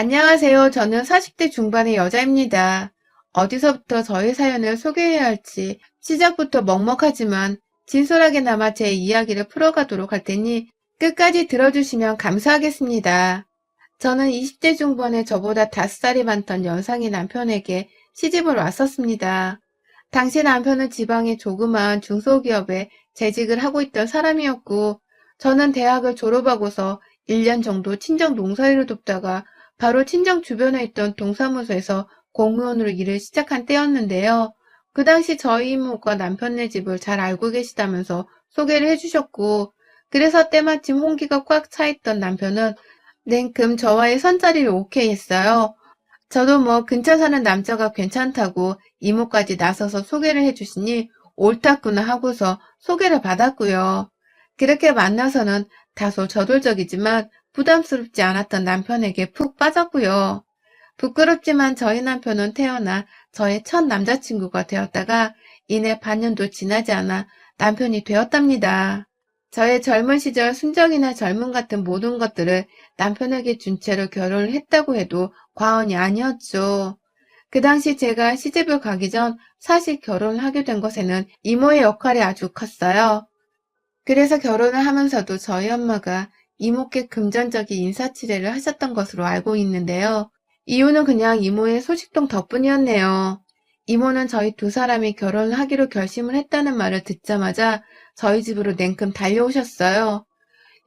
안녕하세요. 저는 40대 중반의 여자입니다. 어디서부터 저의 사연을 소개해야 할지 시작부터 먹먹하지만 진솔하게나마 제 이야기를 풀어가도록 할 테니 끝까지 들어주시면 감사하겠습니다. 저는 20대 중반의 저보다 5살이 많던 연상의 남편에게 시집을 왔었습니다. 당시 남편은 지방의 조그마한 중소기업에 재직을 하고 있던 사람이었고, 저는 대학을 졸업하고서 1년 정도 친정 농사일을 돕다가 바로 친정 주변에 있던 동사무소에서 공무원으로 일을 시작한 때였는데요. 그 당시 저희 이모가 남편네 집을 잘 알고 계시다면서 소개를 해주셨고, 그래서 때마침 홍기가 꽉 차있던 남편은 냉큼 저와의 선자리를 오케이 했어요. 저도 뭐 근처 사는 남자가 괜찮다고 이모까지 나서서 소개를 해주시니 옳았구나 하고서 소개를 받았고요. 그렇게 만나서는 다소 저돌적이지만 부담스럽지 않았던 남편에게 푹 빠졌고요. 부끄럽지만 저희 남편은 태어나 저의 첫 남자친구가 되었다가 이내 반년도 지나지 않아 남편이 되었답니다. 저의 젊은 시절 순정이나 젊음 같은 모든 것들을 남편에게 준 채로 결혼을 했다고 해도 과언이 아니었죠. 그 당시 제가 시집을 가기 전 사실 결혼을 하게 된 것에는 이모의 역할이 아주 컸어요. 그래서 결혼을 하면서도 저희 엄마가 이모께 금전적인 인사치레를 하셨던 것으로 알고 있는데요. 이유는 그냥 이모의 소식통 덕분이었네요. 이모는 저희 두 사람이 결혼을 하기로 결심을 했다는 말을 듣자마자 저희 집으로 냉큼 달려오셨어요.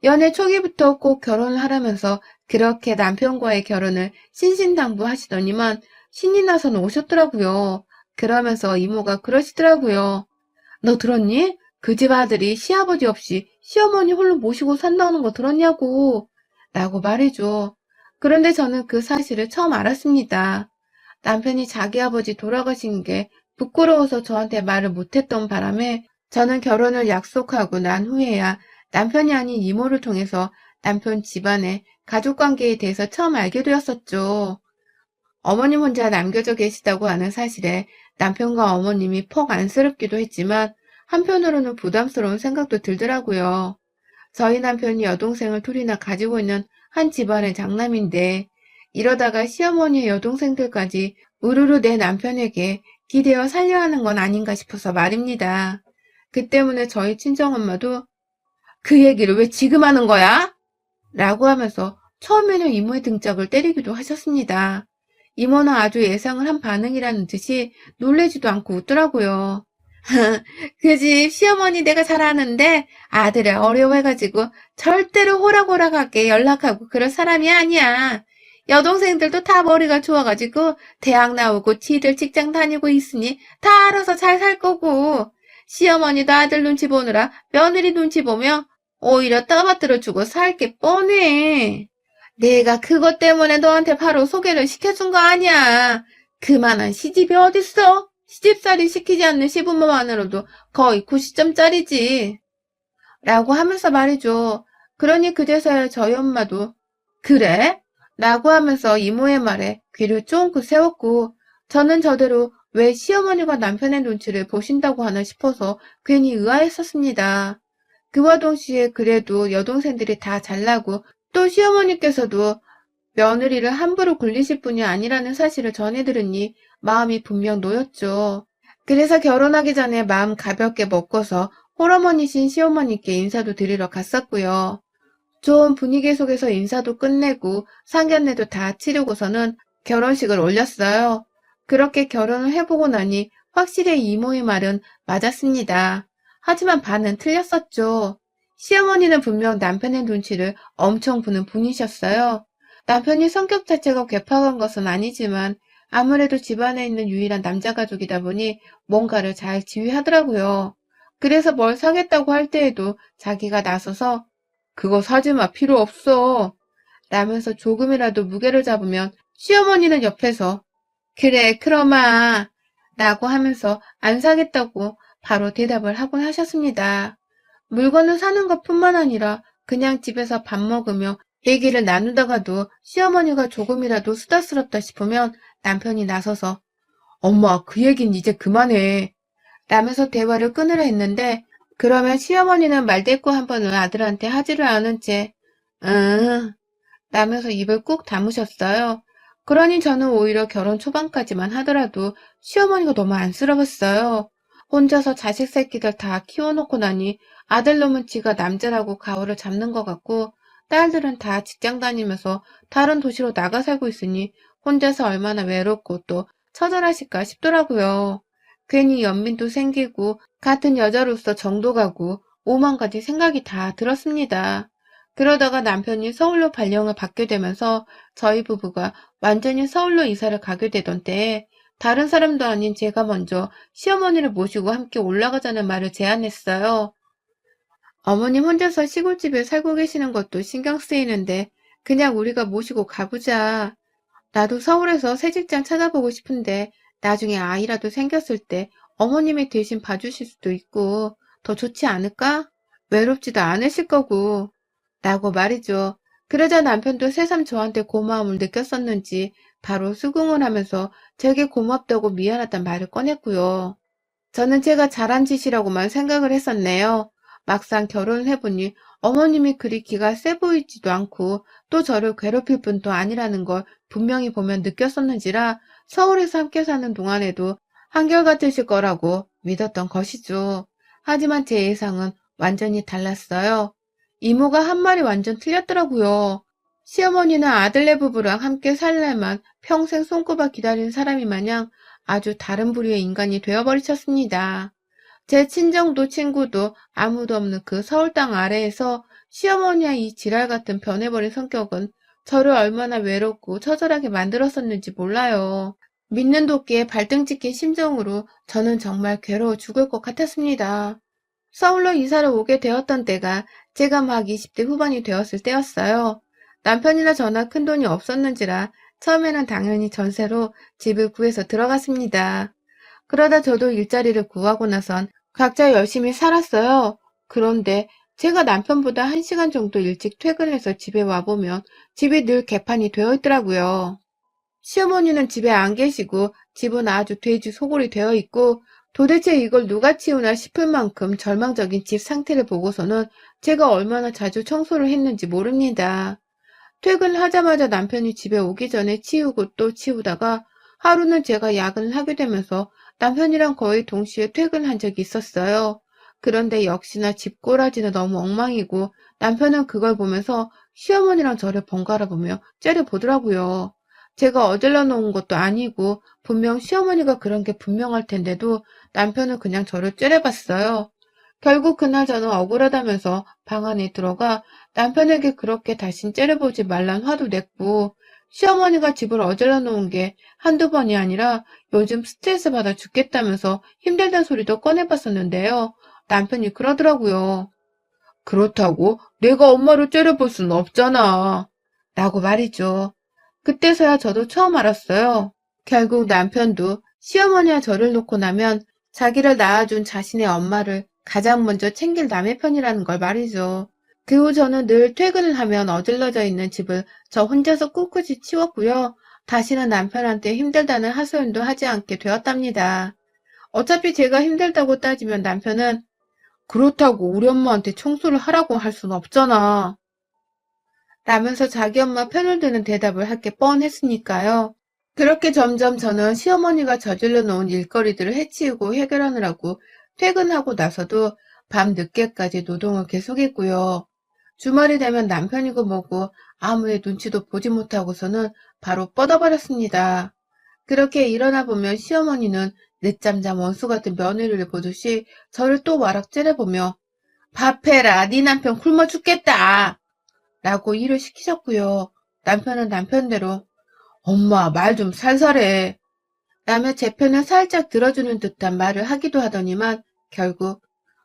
연애 초기부터 꼭 결혼을 하라면서 그렇게 남편과의 결혼을 신신당부하시더니만 신이 나서는 오셨더라고요. 그러면서 이모가 그러시더라고요. 너 들었니? 그 집 아들이 시아버지 없이 시어머니 홀로 모시고 산다는 거 들었냐고. 라고 말해줘. 그런데 저는 그 사실을 처음 알았습니다. 남편이 자기 아버지 돌아가신 게 부끄러워서 저한테 말을 못했던 바람에 저는 결혼을 약속하고 난 후에야 남편이 아닌 이모를 통해서 남편 집안의 가족관계에 대해서 처음 알게 되었었죠. 어머님 혼자 남겨져 계시다고 하는 사실에 남편과 어머님이 퍽 안쓰럽기도 했지만 한편으로는 부담스러운 생각도 들더라고요. 저희 남편이 여동생을 둘이나 가지고 있는 한 집안의 장남인데 이러다가 시어머니의 여동생들까지 우르르 내 남편에게 기대어 살려 하는 건 아닌가 싶어서 말입니다. 그 때문에 저희 친정엄마도 그 얘기를 왜 지금 하는 거야? 라고 하면서 처음에는 이모의 등짝을 때리기도 하셨습니다. 이모는 아주 예상을 한 반응이라는 듯이 놀래지도 않고 웃더라고요. 그 집 시어머니 내가 잘 아는데 아들을 어려워해가지고 절대로 호락호락하게 연락하고 그럴 사람이 아니야. 여동생들도 다 머리가 좋아가지고 대학 나오고 지들 직장 다니고 있으니 다 알아서 잘 살 거고 시어머니도 아들 눈치 보느라 며느리 눈치 보며 오히려 떠받들어주고 살 게 뻔해. 내가 그것 때문에 너한테 바로 소개를 시켜준 거 아니야. 그만한 시집이 어딨어? 시집살이 시키지 않는 시부모만으로도 거의 90점짜리지. 라고 하면서 말이죠. 그러니 그제서야 저희 엄마도 그래? 라고 하면서 이모의 말에 귀를 쫑긋 세웠고 저는 저대로 왜 시어머니가 남편의 눈치를 보신다고 하나 싶어서 괜히 의아했었습니다. 그와 동시에 그래도 여동생들이 다 잘나고 또 시어머니께서도 며느리를 함부로 굴리실 분이 아니라는 사실을 전해 들으니 마음이 분명 놓였죠. 그래서 결혼하기 전에 마음 가볍게 먹고서 홀어머니신 시어머니께 인사도 드리러 갔었고요. 좋은 분위기 속에서 인사도 끝내고 상견례도 다 치르고서는 결혼식을 올렸어요. 그렇게 결혼을 해보고 나니 확실히 이모의 말은 맞았습니다. 하지만 반은 틀렸었죠. 시어머니는 분명 남편의 눈치를 엄청 보는 분이셨어요. 남편이 성격 자체가 괴팍한 것은 아니지만 아무래도 집안에 있는 유일한 남자 가족이다 보니 뭔가를 잘 지휘하더라고요. 그래서 뭘 사겠다고 할 때에도 자기가 나서서 그거 사지 마, 필요 없어. 라면서 조금이라도 무게를 잡으면 시어머니는 옆에서 그래, 그러마. 라고 하면서 안 사겠다고 바로 대답을 하곤 하셨습니다. 물건을 사는 것뿐만 아니라 그냥 집에서 밥 먹으며 얘기를 나누다가도 시어머니가 조금이라도 수다스럽다 싶으면 남편이 나서서 엄마, 그 얘긴 이제 그만해. 라면서 대화를 끊으려 했는데 그러면 시어머니는 말대꾸 한 번을 아들한테 하지를 않은 채 라면서 입을 꾹 다무셨어요. 그러니 저는 오히려 결혼 초반까지만 하더라도 시어머니가 너무 안쓰러웠어요. 혼자서 자식 새끼들 다 키워놓고 나니 아들놈은 지가 남자라고 가오를 잡는 것 같고 딸들은 다 직장 다니면서 다른 도시로 나가 살고 있으니 혼자서 얼마나 외롭고 또 처절하실까 싶더라고요. 괜히 연민도 생기고 같은 여자로서 정도 가고 오만 가지 생각이 다 들었습니다. 그러다가 남편이 서울로 발령을 받게 되면서 저희 부부가 완전히 서울로 이사를 가게 되던 때에 다른 사람도 아닌 제가 먼저 시어머니를 모시고 함께 올라가자는 말을 제안했어요. 어머님 혼자서 시골집에 살고 계시는 것도 신경 쓰이는데 그냥 우리가 모시고 가보자. 나도 서울에서 새 직장 찾아보고 싶은데 나중에 아이라도 생겼을 때 어머님이 대신 봐주실 수도 있고 더 좋지 않을까? 외롭지도 않으실 거고. 라고 말이죠. 그러자 남편도 새삼 저한테 고마움을 느꼈었는지 바로 수긍을 하면서 제게 고맙다고 미안하단 말을 꺼냈고요. 저는 제가 잘한 짓이라고만 생각을 했었네요. 막상 결혼을 해보니 어머님이 그리 기가 세 보이지도 않고 또 저를 괴롭힐 분도 아니라는 걸 분명히 보면 느꼈었는지라 서울에서 함께 사는 동안에도 한결같으실 거라고 믿었던 것이죠. 하지만 제 예상은 완전히 달랐어요. 이모가 한 말이 완전 틀렸더라고요. 시어머니는 아들네 부부랑 함께 살려만 평생 손꼽아 기다린 사람이 마냥 아주 다른 부류의 인간이 되어버리셨습니다. 제 친정도 친구도 아무도 없는 그 서울 땅 아래에서 시어머니의 이 지랄 같은 변해버린 성격은 저를 얼마나 외롭고 처절하게 만들었었는지 몰라요. 믿는 도끼에 발등 찍힌 심정으로 저는 정말 괴로워 죽을 것 같았습니다. 서울로 이사를 오게 되었던 때가 제가 막 20대 후반이 되었을 때였어요. 남편이나 저나 큰돈이 없었는지라 처음에는 당연히 전세로 집을 구해서 들어갔습니다. 그러다 저도 일자리를 구하고 나선 각자 열심히 살았어요. 그런데 제가 남편보다 1시간 정도 일찍 퇴근해서 집에 와보면 집이 늘 개판이 되어 있더라고요. 시어머니는 집에 안 계시고 집은 아주 돼지 소골이 되어 있고 도대체 이걸 누가 치우나 싶을 만큼 절망적인 집 상태를 보고서는 제가 얼마나 자주 청소를 했는지 모릅니다. 퇴근하자마자 남편이 집에 오기 전에 치우고 또 치우다가 하루는 제가 야근을 하게 되면서 남편이랑 거의 동시에 퇴근한 적이 있었어요. 그런데 역시나 집 꼬라지는 너무 엉망이고 남편은 그걸 보면서 시어머니랑 저를 번갈아 보며 째려보더라고요. 제가 어질러 놓은 것도 아니고 분명 시어머니가 그런 게 분명할 텐데도 남편은 그냥 저를 째려봤어요. 결국 그날 저는 억울하다면서 방 안에 들어가 남편에게 그렇게 다신 째려보지 말란 화도 냈고 시어머니가 집을 어질러 놓은 게 한두 번이 아니라 요즘 스트레스 받아 죽겠다면서 힘들다는 소리도 꺼내봤었는데요. 남편이 그러더라고요. 그렇다고 내가 엄마를 째려볼 수는 없잖아. 라고 말이죠. 그때서야 저도 처음 알았어요. 결국 남편도 시어머니와 저를 놓고 나면 자기를 낳아준 자신의 엄마를 가장 먼저 챙길 남의 편이라는 걸 말이죠. 그 후 저는 늘 퇴근을 하면 어질러져 있는 집을 저 혼자서 꿋꿋이 치웠고요. 다시는 남편한테 힘들다는 하소연도 하지 않게 되었답니다. 어차피 제가 힘들다고 따지면 남편은 그렇다고 우리 엄마한테 청소를 하라고 할 순 없잖아. 라면서 자기 엄마 편을 드는 대답을 할 게 뻔했으니까요. 그렇게 점점 저는 시어머니가 저질러 놓은 일거리들을 해치우고 해결하느라고 퇴근하고 나서도 밤 늦게까지 노동을 계속했고요. 주말이 되면 남편이고 뭐고 아무의 눈치도 보지 못하고서는 바로 뻗어버렸습니다. 그렇게 일어나 보면 시어머니는 늦잠 잠 원수 같은 며느리를 보듯이 저를 또 와락 째려보며 밥해라, 네 남편 굶어 죽겠다 라고 일을 시키셨고요. 남편은 남편대로 엄마 말 좀 살살해 라며 제 편을 살짝 들어주는 듯한 말을 하기도 하더니만 결국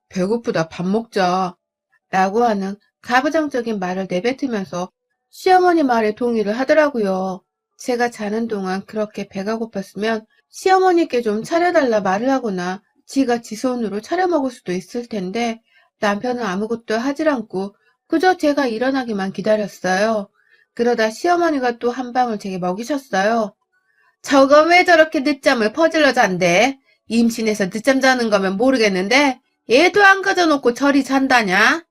배고프다 밥 먹자 라고 하는 가부장적인 말을 내뱉으면서 시어머니 말에 동의를 하더라고요. 제가 자는 동안 그렇게 배가 고팠으면 시어머니께 좀 차려달라 말을 하거나 지가 지 손으로 차려 먹을 수도 있을 텐데 남편은 아무것도 하질 않고 그저 제가 일어나기만 기다렸어요. 그러다 시어머니가 또 한 방울 제게 먹이셨어요. 저거 왜 저렇게 늦잠을 퍼질러 잔대? 임신해서 늦잠 자는 거면 모르겠는데 얘도 안 가져놓고 저리 잔다냐?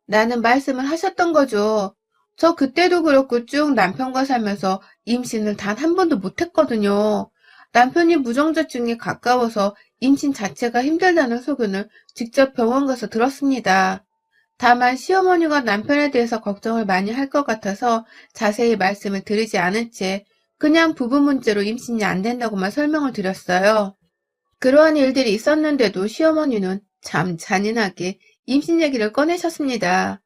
라는 말씀을 하셨던 거죠. 저 그때도 그렇고 쭉 남편과 살면서 임신을 단 한 번도 못했거든요. 남편이 무정자증에 가까워서 임신 자체가 힘들다는 소견을 직접 병원 가서 들었습니다. 다만 시어머니가 남편에 대해서 걱정을 많이 할 것 같아서 자세히 말씀을 드리지 않은 채 그냥 부부 문제로 임신이 안 된다고만 설명을 드렸어요. 그러한 일들이 있었는데도 시어머니는 참 잔인하게 임신 얘기를 꺼내셨습니다.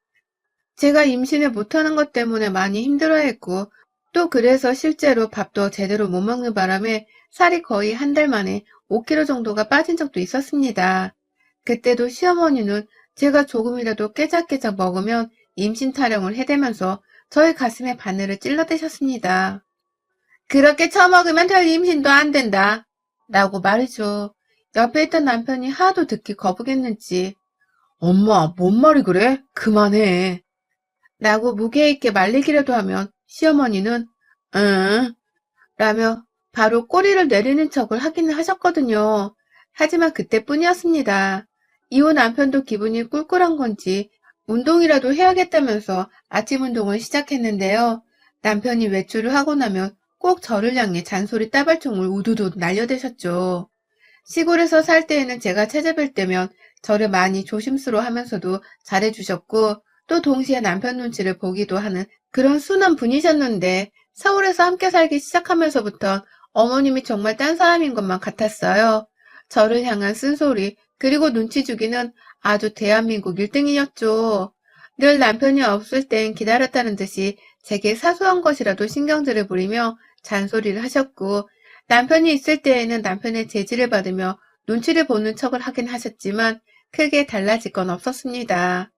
제가 임신을 못하는 것 때문에 많이 힘들어했고 또 그래서 실제로 밥도 제대로 못 먹는 바람에 살이 거의 한 달 만에 5kg 정도가 빠진 적도 있었습니다. 그때도 시어머니는 제가 조금이라도 깨작깨작 먹으면 임신 타령을 해대면서 저의 가슴에 바늘을 찔러대셨습니다. 그렇게 처먹으면 별 임신도 안 된다. 라고 말이죠. 옆에 있던 남편이 하도 듣기 거북했는지 엄마, 뭔 말이 그래? 그만해. 라고 무게 있게 말리기라도 하면 시어머니는 응 라며 바로 꼬리를 내리는 척을 하기는 하셨거든요. 하지만 그때뿐이었습니다. 이후 남편도 기분이 꿀꿀한 건지 운동이라도 해야겠다면서 아침 운동을 시작했는데요. 남편이 외출을 하고 나면 꼭 저를 향해 잔소리 따발총을 우두두 날려대셨죠. 시골에서 살 때에는 제가 찾아뵐 때면 저를 많이 조심스러워하면서도 잘해주셨고 또 동시에 남편 눈치를 보기도 하는 그런 순한 분이셨는데 서울에서 함께 살기 시작하면서부터 어머님이 정말 딴 사람인 것만 같았어요. 저를 향한 쓴소리 그리고 눈치 주기는 아주 대한민국 1등이었죠. 늘 남편이 없을 땐 기다렸다는 듯이 제게 사소한 것이라도 신경질을 부리며 잔소리를 하셨고 남편이 있을 때에는 남편의 제지를 받으며 눈치를 보는 척을 하긴 하셨지만 크게 달라질 건 없었습니다.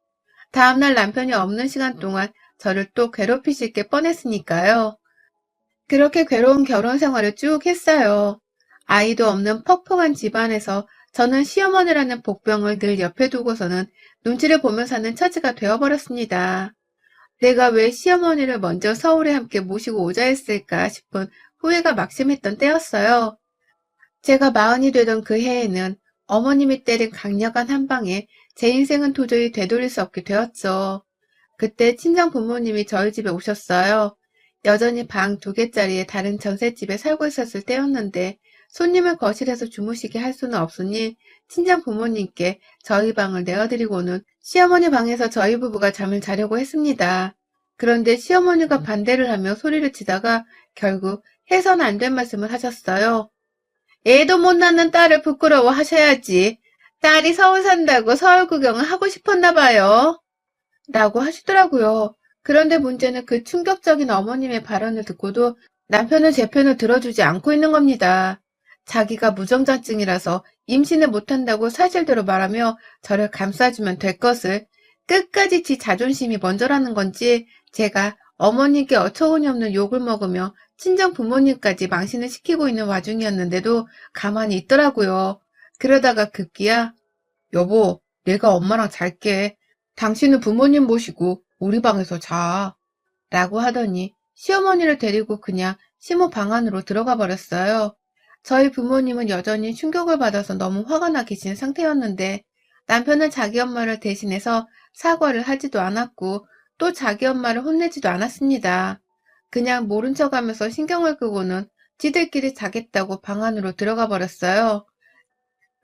다음날 남편이 없는 시간 동안 저를 또 괴롭히실 게 뻔했으니까요. 그렇게 괴로운 결혼 생활을 쭉 했어요. 아이도 없는 퍽퍽한 집안에서 저는 시어머니라는 복병을 늘 옆에 두고서는 눈치를 보며 사는 처지가 되어버렸습니다. 내가 왜 시어머니를 먼저 서울에 함께 모시고 오자 했을까 싶은 후회가 막심했던 때였어요. 제가 마흔이 되던 그 해에는 어머님이 때린 강력한 한 방에 제 인생은 도저히 되돌릴 수 없게 되었죠. 그때 친정 부모님이 저희 집에 오셨어요. 여전히 방 2개짜리의 다른 전셋집에 살고 있었을 때였는데 손님을 거실에서 주무시게 할 수는 없으니 친정 부모님께 저희 방을 내어드리고는 시어머니 방에서 저희 부부가 잠을 자려고 했습니다. 그런데 시어머니가 반대를 하며 소리를 치다가 결국 해선 안 된 말씀을 하셨어요. 애도 못 낳는 딸을 부끄러워 하셔야지. 딸이 서울 산다고 서울 구경을 하고 싶었나 봐요. 라고 하시더라고요. 그런데 문제는 그 충격적인 어머님의 발언을 듣고도 남편은 제 편을 들어주지 않고 있는 겁니다. 자기가 무정자증이라서 임신을 못한다고 사실대로 말하며 저를 감싸주면 될 것을 끝까지 지 자존심이 먼저라는 건지 제가 어머니께 어처구니 없는 욕을 먹으며 친정 부모님까지 망신을 시키고 있는 와중이었는데도 가만히 있더라고요. 그러다가 급기야 여보, 내가 엄마랑 잘게. 당신은 부모님 모시고 우리 방에서 자. 라고 하더니 시어머니를 데리고 그냥 시모 방 안으로 들어가 버렸어요. 저희 부모님은 여전히 충격을 받아서 너무 화가 나 계신 상태였는데 남편은 자기 엄마를 대신해서 사과를 하지도 않았고 또 자기 엄마를 혼내지도 않았습니다. 그냥 모른 척하면서 신경을 끄고는 지들끼리 자겠다고 방 안으로 들어가 버렸어요.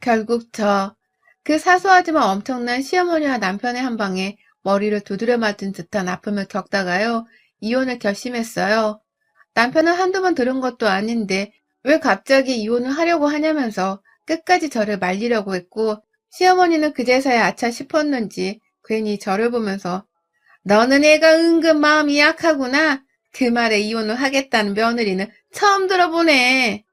결국 그 사소하지만 엄청난 시어머니와 남편의 한 방에 머리를 두드려 맞은 듯한 아픔을 겪다가요, 이혼을 결심했어요. 남편은 한두 번 들은 것도 아닌데 왜 갑자기 이혼을 하려고 하냐면서 끝까지 저를 말리려고 했고, 시어머니는 그제서야 아차 싶었는지 괜히 저를 보면서 너는 애가 은근 마음이 약하구나. 그 말에 이혼을 하겠다는 며느리는 처음 들어보네.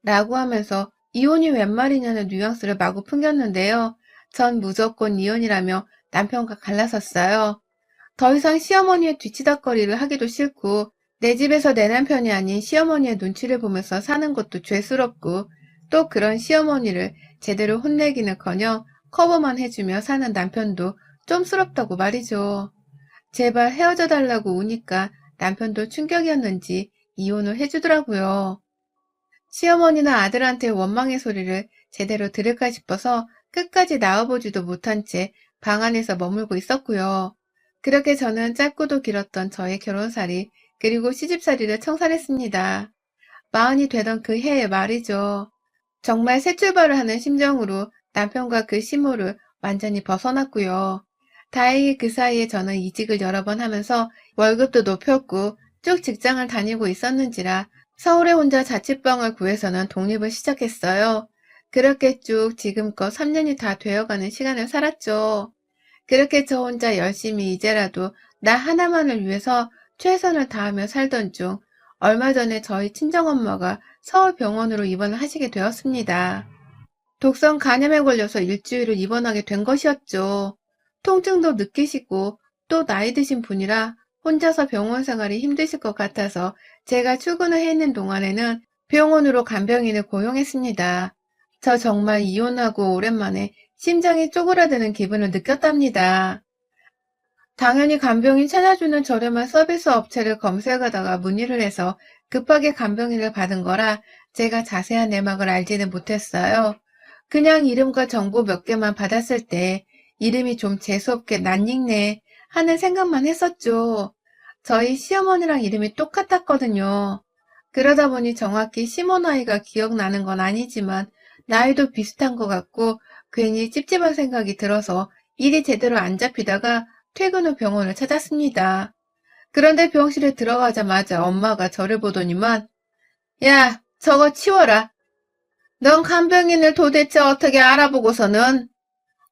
라고 하면서 이혼이 웬 말이냐는 뉘앙스를 마구 풍겼는데요. 전 무조건 이혼이라며 남편과 갈라섰어요. 더 이상 시어머니의 뒤치다꺼리를 하기도 싫고 내 집에서 내 남편이 아닌 시어머니의 눈치를 보면서 사는 것도 죄스럽고 또 그런 시어머니를 제대로 혼내기는커녕 커버만 해주며 사는 남편도 쫌스럽다고 말이죠. 제발 헤어져 달라고 우니까 남편도 충격이었는지 이혼을 해주더라고요. 시어머니는 아들한테 원망의 소리를 제대로 들을까 싶어서 끝까지 나와보지도 못한 채 방 안에서 머물고 있었고요. 그렇게 저는 짧고도 길었던 저의 결혼살이 그리고 시집살이를 청산했습니다. 마흔이 되던 그 해에 말이죠. 정말 새 출발을 하는 심정으로 남편과 그 시무를 완전히 벗어났고요. 다행히 그 사이에 저는 이직을 여러 번 하면서 월급도 높였고 쭉 직장을 다니고 있었는지라 서울에 혼자 자취방을 구해서는 독립을 시작했어요. 그렇게 쭉 지금껏 3년이 다 되어가는 시간을 살았죠. 그렇게 저 혼자 열심히 이제라도 나 하나만을 위해서 최선을 다하며 살던 중 얼마 전에 저희 친정엄마가 서울병원으로 입원을 하시게 되었습니다. 독성 간염에 걸려서 일주일을 입원하게 된 것이었죠. 통증도 느끼시고 또 나이 드신 분이라 혼자서 병원 생활이 힘드실 것 같아서 제가 출근을 해 있는 동안에는 병원으로 간병인을 고용했습니다. 저 정말 이혼하고 오랜만에 심장이 쪼그라드는 기분을 느꼈답니다. 당연히 간병인 찾아주는 저렴한 서비스 업체를 검색하다가 문의를 해서 급하게 간병인을 받은 거라 제가 자세한 내막을 알지는 못했어요. 그냥 이름과 정보 몇 개만 받았을 때 이름이 좀 재수없게 낯익네 하는 생각만 했었죠. 저희 시어머니랑 이름이 똑같았거든요. 그러다 보니 정확히 시모 나이가 기억나는 건 아니지만 나이도 비슷한 것 같고 괜히 찝찝한 생각이 들어서 일이 제대로 안 잡히다가 퇴근 후 병원을 찾았습니다. 그런데 병실에 들어가자마자 엄마가 저를 보더니만 야, 저거 치워라. 넌 간병인을 도대체 어떻게 알아보고서는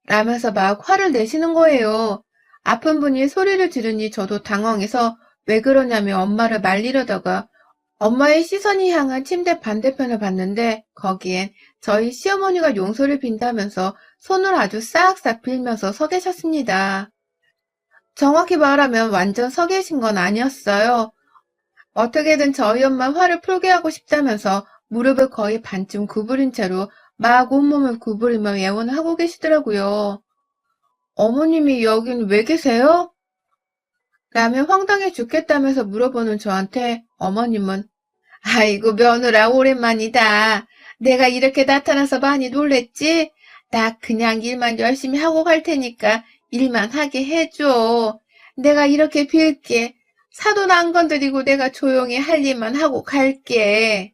라면서 막 화를 내시는 거예요. 아픈 분이 소리를 지르니 저도 당황해서 왜 그러냐며 엄마를 말리려다가 엄마의 시선이 향한 침대 반대편을 봤는데 거기엔 저희 시어머니가 용서를 빈다면서 손을 아주 싹싹 빌면서 서 계셨습니다. 정확히 말하면 완전 서 계신 건 아니었어요. 어떻게든 저희 엄마 화를 풀게 하고 싶다면서 무릎을 거의 반쯤 구부린 채로 막 온몸을 구부리며 예원을 하고 계시더라고요. 어머님이 여긴 왜 계세요? 라며 황당해 죽겠다면서 물어보는 저한테 어머님은 아이고 며느라 오랜만이다. 내가 이렇게 나타나서 많이 놀랬지? 나 그냥 일만 열심히 하고 갈 테니까 일만 하게 해줘. 내가 이렇게 빌게. 사돈 안 건드리고 내가 조용히 할 일만 하고 갈게.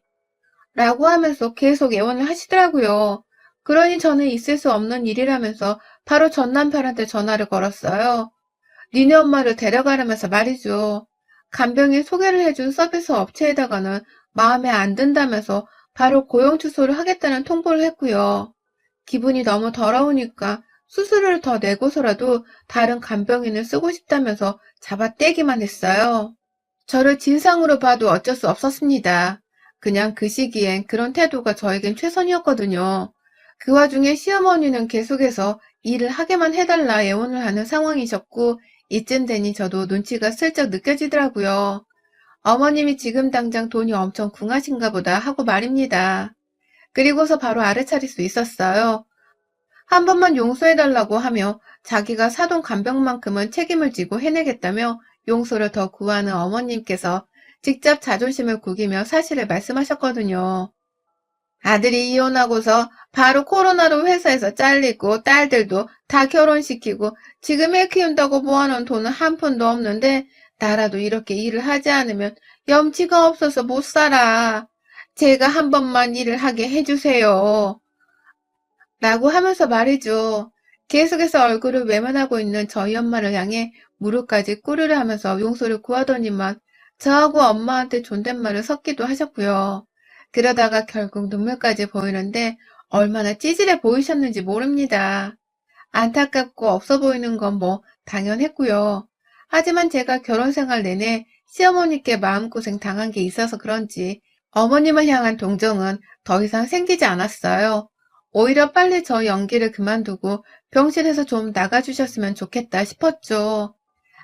라고 하면서 계속 애원을 하시더라고요. 그러니 저는 있을 수 없는 일이라면서 바로 전 남편한테 전화를 걸었어요. 니네 엄마를 데려가라면서 말이죠. 간병인 소개를 해준 서비스 업체에다가는 마음에 안 든다면서 바로 고용 취소를 하겠다는 통보를 했고요. 기분이 너무 더러우니까 수수료를 더 내고서라도 다른 간병인을 쓰고 싶다면서 잡아떼기만 했어요. 저를 진상으로 봐도 어쩔 수 없었습니다. 그냥 그 시기엔 그런 태도가 저에겐 최선이었거든요. 그 와중에 시어머니는 계속해서 일을 하게만 해달라 애원을 하는 상황이셨고 이쯤 되니 저도 눈치가 슬쩍 느껴지더라고요. 어머님이 지금 당장 돈이 엄청 궁하신가 보다 하고 말입니다. 그리고서 바로 알아차릴 수 있었어요. 한 번만 용서해달라고 하며 자기가 사돈 간병만큼은 책임을 지고 해내겠다며 용서를 더 구하는 어머님께서 직접 자존심을 구기며 사실을 말씀하셨거든요. 아들이 이혼하고서 바로 코로나로 회사에서 잘리고 딸들도 다 결혼시키고 지금 애 키운다고 모아놓은 돈은 한 푼도 없는데 나라도 이렇게 일을 하지 않으면 염치가 없어서 못 살아. 제가 한 번만 일을 하게 해주세요. 라고 하면서 말이죠. 계속해서 얼굴을 외면하고 있는 저희 엄마를 향해 무릎까지 꿇으려 하면서 용서를 구하더니만 저하고 엄마한테 존댓말을 섞기도 하셨고요. 그러다가 결국 눈물까지 보이는데 얼마나 찌질해 보이셨는지 모릅니다. 안타깝고 없어 보이는 건 뭐 당연했고요. 하지만 제가 결혼 생활 내내 시어머니께 마음고생 당한 게 있어서 그런지 어머님을 향한 동정은 더 이상 생기지 않았어요. 오히려 빨리 저 연기를 그만두고 병실에서 좀 나가주셨으면 좋겠다 싶었죠.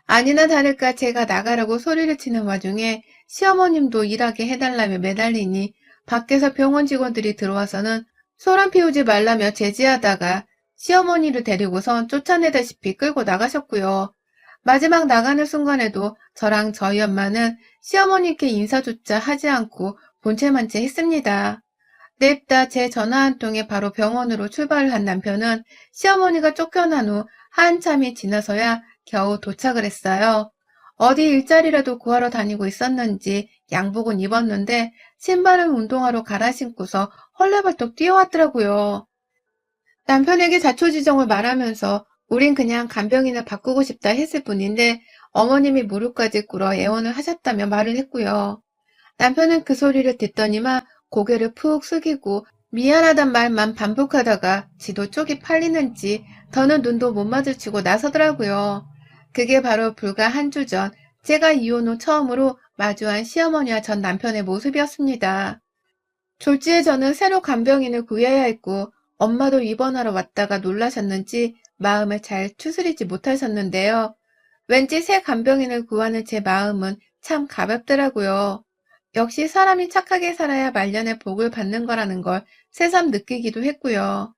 아니나 다를까 제가 나가라고 소리를 치는 와중에 시어머님도 일하게 해달라며 매달리니 밖에서 병원 직원들이 들어와서는 소란 피우지 말라며 제지하다가 시어머니를 데리고선 쫓아내다시피 끌고 나가셨고요. 마지막 나가는 순간에도 저랑 저희 엄마는 시어머니께 인사조차 하지 않고 본체만 채 했습니다. 냅다 제 전화 한 통에 바로 병원으로 출발을 한 남편은 시어머니가 쫓겨난 후 한참이 지나서야 겨우 도착을 했어요. 어디 일자리라도 구하러 다니고 있었는지 양복은 입었는데 신발은 운동화로 갈아 신고서 헐레벌떡 뛰어왔더라고요. 남편에게 자초지종을 말하면서 우린 그냥 간병인을 바꾸고 싶다 했을 뿐인데 어머님이 무릎까지 꿇어 애원을 하셨다며 말을 했고요. 남편은 그 소리를 듣더니만 고개를 푹 숙이고 미안하단 말만 반복하다가 지도 쪽이 팔리는지 더는 눈도 못 마주치고 나서더라고요. 그게 바로 불과 한 주 전 제가 이혼 후 처음으로 마주한 시어머니와 전 남편의 모습이었습니다. 졸지에 저는 새로 간병인을 구해야 했고 엄마도 입원하러 왔다가 놀라셨는지 마음을 잘 추스리지 못하셨는데요. 왠지 새 간병인을 구하는 제 마음은 참 가볍더라고요. 역시 사람이 착하게 살아야 말년에 복을 받는 거라는 걸 새삼 느끼기도 했고요.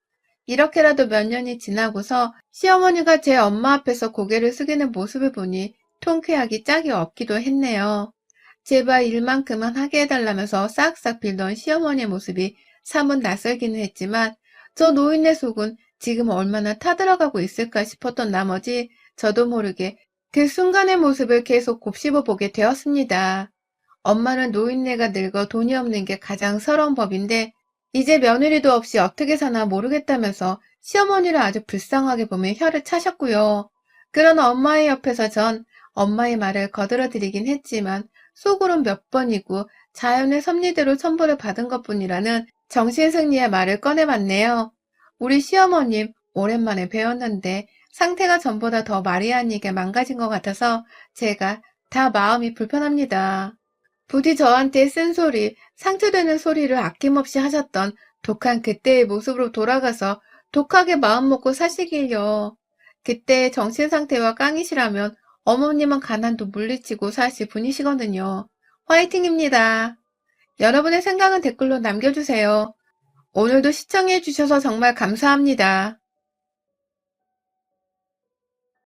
이렇게라도 몇 년이 지나고서 시어머니가 제 엄마 앞에서 고개를 숙이는 모습을 보니 통쾌하기 짝이 없기도 했네요. 제발 일만 그만하게 해달라면서 싹싹 빌던 시어머니의 모습이 사뭇 낯설기는 했지만 저 노인네 속은 지금 얼마나 타들어가고 있을까 싶었던 나머지 저도 모르게 그 순간의 모습을 계속 곱씹어 보게 되었습니다. 엄마는 노인네가 늙어 돈이 없는 게 가장 서러운 법인데 이제 며느리도 없이 어떻게 사나 모르겠다면서 시어머니를 아주 불쌍하게 보며 혀를 차셨고요. 그런 엄마의 옆에서 전 엄마의 말을 거들어드리긴 했지만 속으론 몇 번이고 자연의 섭리대로 천벌을 받은 것뿐이라는 정신승리의 말을 꺼내봤네요. 우리 시어머님 오랜만에 뵈었는데 상태가 전보다 더 마리아니게 망가진 것 같아서 제가 다 마음이 불편합니다. 부디 저한테 쓴소리, 상처되는 소리를 아낌없이 하셨던 독한 그때의 모습으로 돌아가서 독하게 마음먹고 사시길요. 그때의 정신상태와 깡이시라면 어머님은 가난도 물리치고 사실 분이시거든요. 화이팅입니다. 여러분의 생각은 댓글로 남겨주세요. 오늘도 시청해주셔서 정말 감사합니다.